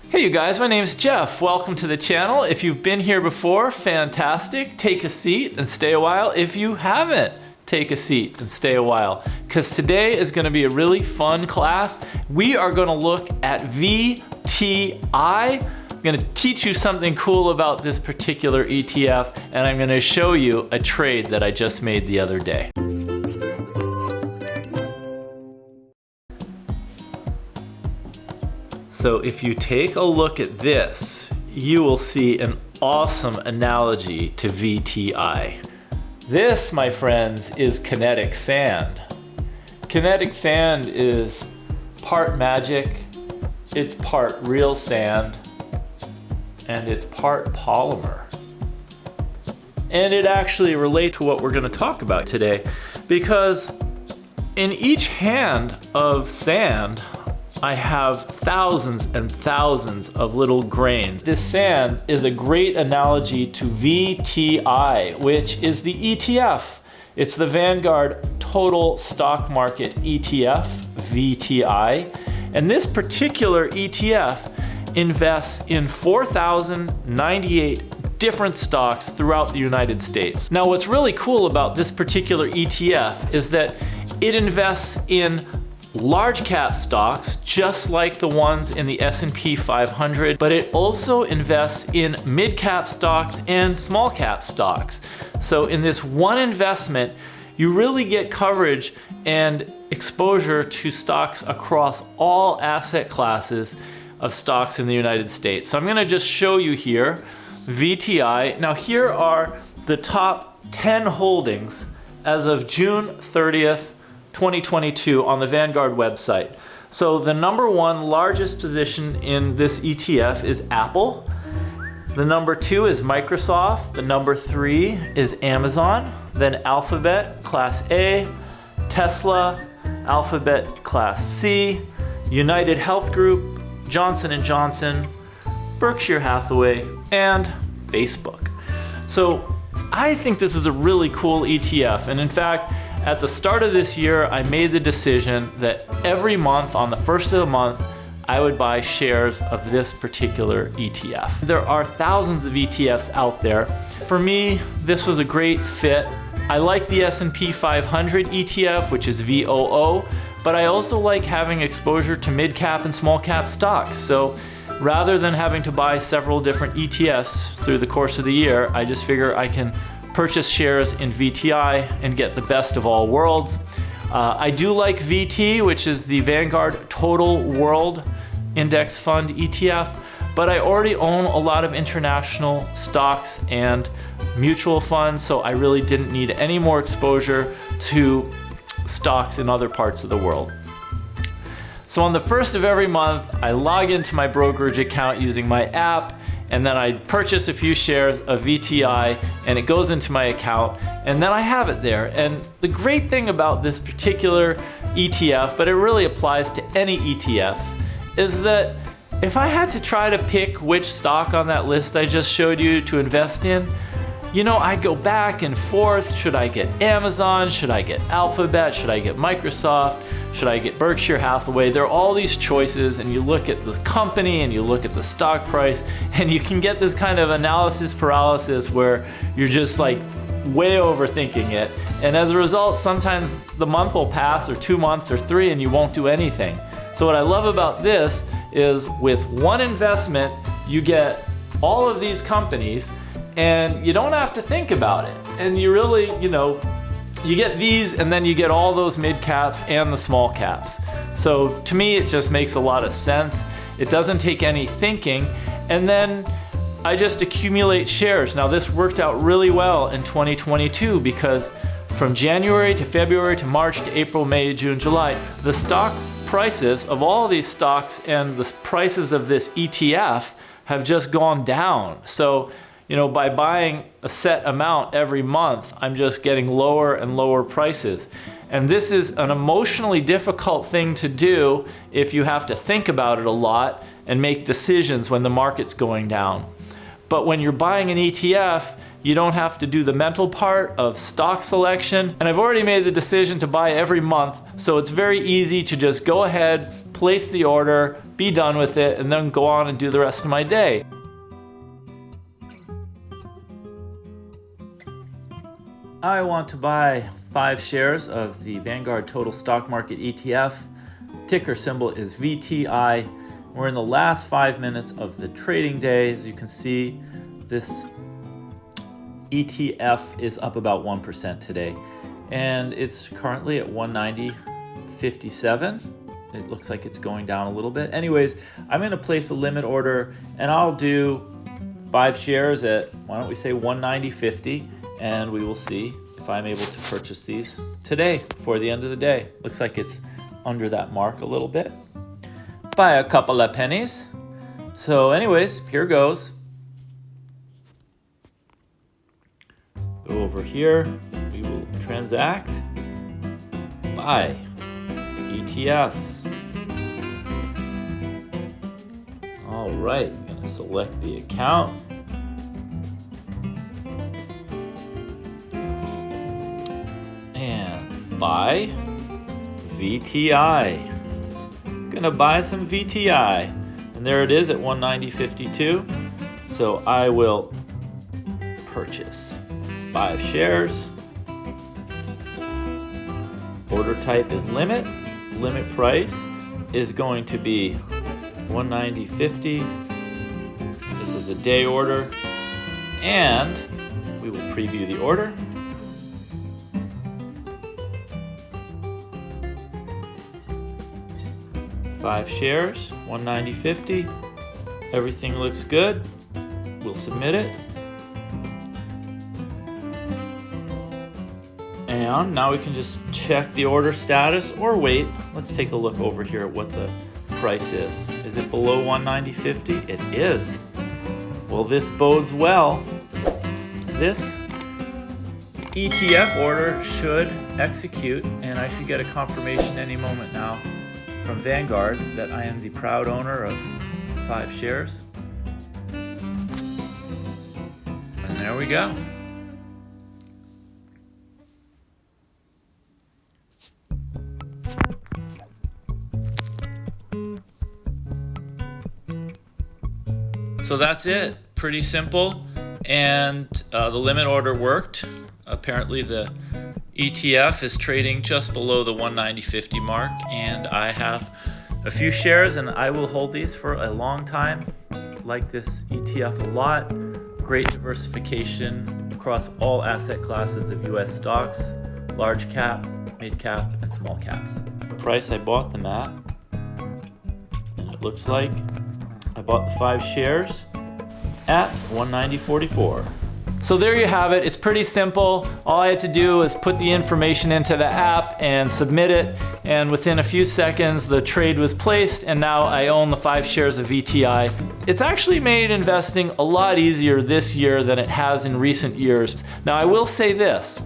Hey you guys, my name's Jeff. Welcome to the channel. If you've been here before, fantastic. Take a seat and stay a while. If you haven't, take a seat and stay a while, because today is going to be a really fun class. We are going to look at VTI. I'm going to teach you something cool about this particular ETF, and I'm going to show you a trade that I just made the other day. So if you take a look at this, you will see an awesome analogy to VTI. This, my friends, is Kinetic Sand. Kinetic Sand is part magic, it's part real sand, and it's part polymer. And it actually relates to what we're going to talk about today, because in each hand of sand, I have thousands and thousands of little grains. This sand is a great analogy to VTI, which is the ETF. It's the Vanguard Total Stock Market ETF, VTI. And this particular ETF invests in 4,098 different stocks throughout the United States. Now, what's really cool about this particular ETF is that it invests in large cap stocks, just like the ones in the S&P 500, but it also invests in mid cap stocks and small cap stocks. So in this one investment, you really get coverage and exposure to stocks across all asset classes of stocks in the United States. So I'm gonna just show you here, VTI. Now here are the top 10 holdings as of June 30th, 2022 on the Vanguard website. So the number one largest position in this ETF is Apple. The number two is Microsoft. The number three is Amazon. Then Alphabet, Class A, Tesla, Alphabet, Class C, United Health Group, Johnson & Johnson, Berkshire Hathaway, and Facebook. So I think this is a really cool ETF. And in fact, at the start of this year, I made the decision that every month, on the first of the month, I would buy shares of this particular ETF. There are thousands of ETFs out there. For me, this was a great fit. I like the S&P 500 ETF, which is VOO, but I also like having exposure to mid-cap and small-cap stocks. So rather than having to buy several different ETFs through the course of the year, I just figure I can purchase shares in VTI and get the best of all worlds. I do like VT, which is the Vanguard Total World Index Fund ETF, but I already own a lot of international stocks and mutual funds, so I really didn't need any more exposure to stocks in other parts of the world. So on the first of every month, I log into my brokerage account using my app, and then I purchase a few shares of VTI and it goes into my account, and then I have it there. And the great thing about this particular ETF, but it really applies to any ETFs, is that if I had to try to pick which stock on that list I just showed you to invest in, you know, I'd go back and forth. Should I get Amazon? Should I get Alphabet? Should I get Microsoft? Should I get Berkshire Hathaway? There are all these choices, and you look at the company and you look at the stock price, and you can get this kind of analysis paralysis where you're just like way overthinking it. And as a result, sometimes the month will pass, or 2 months, or 3, and you won't do anything. So what I love about this is with one investment, you get all of these companies, and you don't have to think about it. And you really, you get these, and then you get all those mid caps and the small caps. So to me, it just makes a lot of sense. It doesn't take any thinking. And then I just accumulate shares. Now this worked out really well in 2022, because from January to February to March to April, May, June, July, the stock prices of all these stocks and the prices of this ETF have just gone down. So by buying a set amount every month, I'm just getting lower and lower prices. And this is an emotionally difficult thing to do if you have to think about it a lot and make decisions when the market's going down. But when you're buying an ETF, you don't have to do the mental part of stock selection. And I've already made the decision to buy every month, so it's very easy to just go ahead, place the order, be done with it, and then go on and do the rest of my day. I want to buy 5 shares of the Vanguard Total Stock Market ETF. Ticker symbol is VTI. We're in the last 5 minutes of the trading day. As you can see, this ETF is up about 1% today, and it's currently at 190.57. It looks like it's going down a little bit. Anyways, I'm going to place a limit order, and I'll do 5 shares at, why don't we say 190.50, and we will see if I'm able to purchase these today before the end of the day. Looks like it's under that mark a little bit by a couple of pennies. So anyways, here goes. Go over here, we will transact, buy ETFs. All right, I'm gonna select the account. And buy VTI. Gonna buy some VTI. And there it is at 190.52. So I will purchase 5 shares. Order type is limit. Limit price is going to be 190.50. This is a day order. And we will preview the order. Five shares, 190.50. Everything looks good. We'll submit it. And now we can just check the order status or wait. Let's take a look over here at what the price is. Is it below 190.50? It is. Well, this bodes well. This ETF order should execute, and I should get a confirmation any moment now from Vanguard that I am the proud owner of 5 shares. And there we go. So that's it. Pretty simple. And the limit order worked. Apparently the ETF is trading just below the 190.50 mark, and I have a few shares and I will hold these for a long time. Like this ETF a lot. Great diversification across all asset classes of US stocks, large cap, mid cap, and small caps. The price I bought them at, and it looks like I bought the 5 shares at 190.44. So there you have it. It's pretty simple. All I had to do was put the information into the app and submit it, and within a few seconds the trade was placed, and now I own the 5 shares of VTI. It's actually made investing a lot easier this year than it has in recent years. Now I will say this,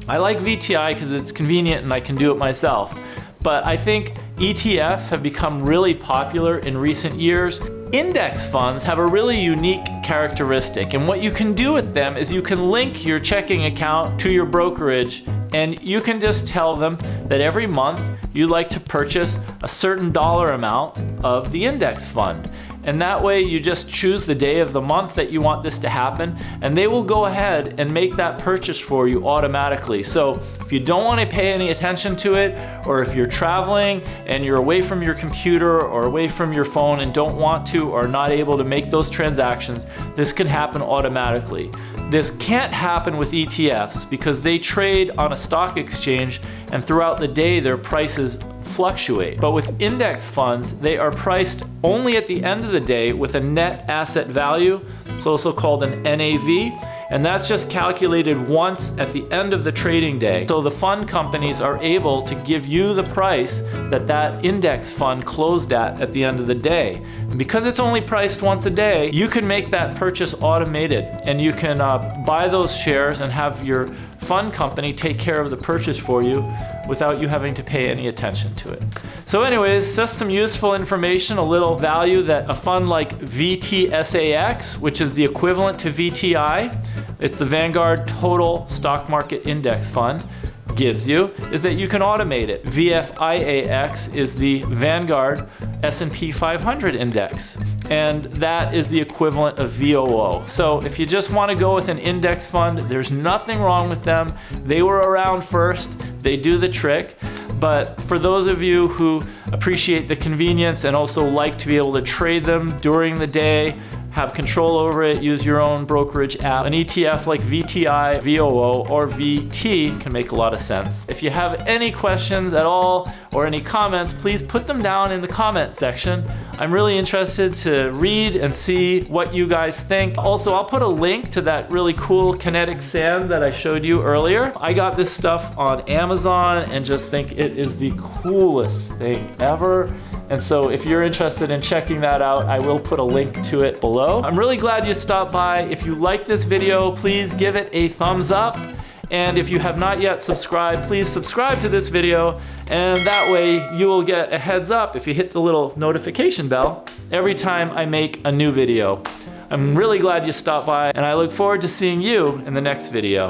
I like VTI because it's convenient and I can do it myself, but I think ETFs have become really popular in recent years. Index funds have a really unique characteristic, and what you can do with them is you can link your checking account to your brokerage, and you can just tell them that every month you'd like to purchase a certain dollar amount of the index fund. And that way you just choose the day of the month that you want this to happen, and they will go ahead and make that purchase for you automatically. So if you don't want to pay any attention to it, or if you're traveling and you're away from your computer or away from your phone and don't want to or not able to make those transactions, this can happen automatically. This can't happen with ETFs because they trade on a stock exchange, and throughout the day their prices fluctuate. But with index funds, they are priced only at the end of the day with a net asset value, it's also called an NAV, and that's just calculated once at the end of the trading day. So the fund companies are able to give you the price that that index fund closed at the end of the day. And because it's only priced once a day, you can make that purchase automated, and you can buy those shares and have your fund company take care of the purchase for you without you having to pay any attention to it. So anyways, just some useful information, a little value that a fund like VTSAX, which is the equivalent to VTI, it's the Vanguard Total Stock Market Index Fund, gives you is that you can automate it. VFIAX is the Vanguard S&P 500 index, and that is the equivalent of VOO. So if you just want to go with an index fund, there's nothing wrong with them. They were around first, they do the trick. But for those of you who appreciate the convenience and also like to be able to trade them during the day, have control over it, use your own brokerage app, an ETF like VTI, VOO, or VT can make a lot of sense. If you have any questions at all or any comments, please put them down in the comment section. I'm really interested to read and see what you guys think. Also, I'll put a link to that really cool Kinetic Sand that I showed you earlier. I got this stuff on Amazon and just think it is the coolest thing ever. And so if you're interested in checking that out, I will put a link to it below. I'm really glad you stopped by. If you like this video, please give it a thumbs up. And if you have not yet subscribed, please subscribe to this video. And that way you will get a heads up if you hit the little notification bell every time I make a new video. I'm really glad you stopped by, and I look forward to seeing you in the next video.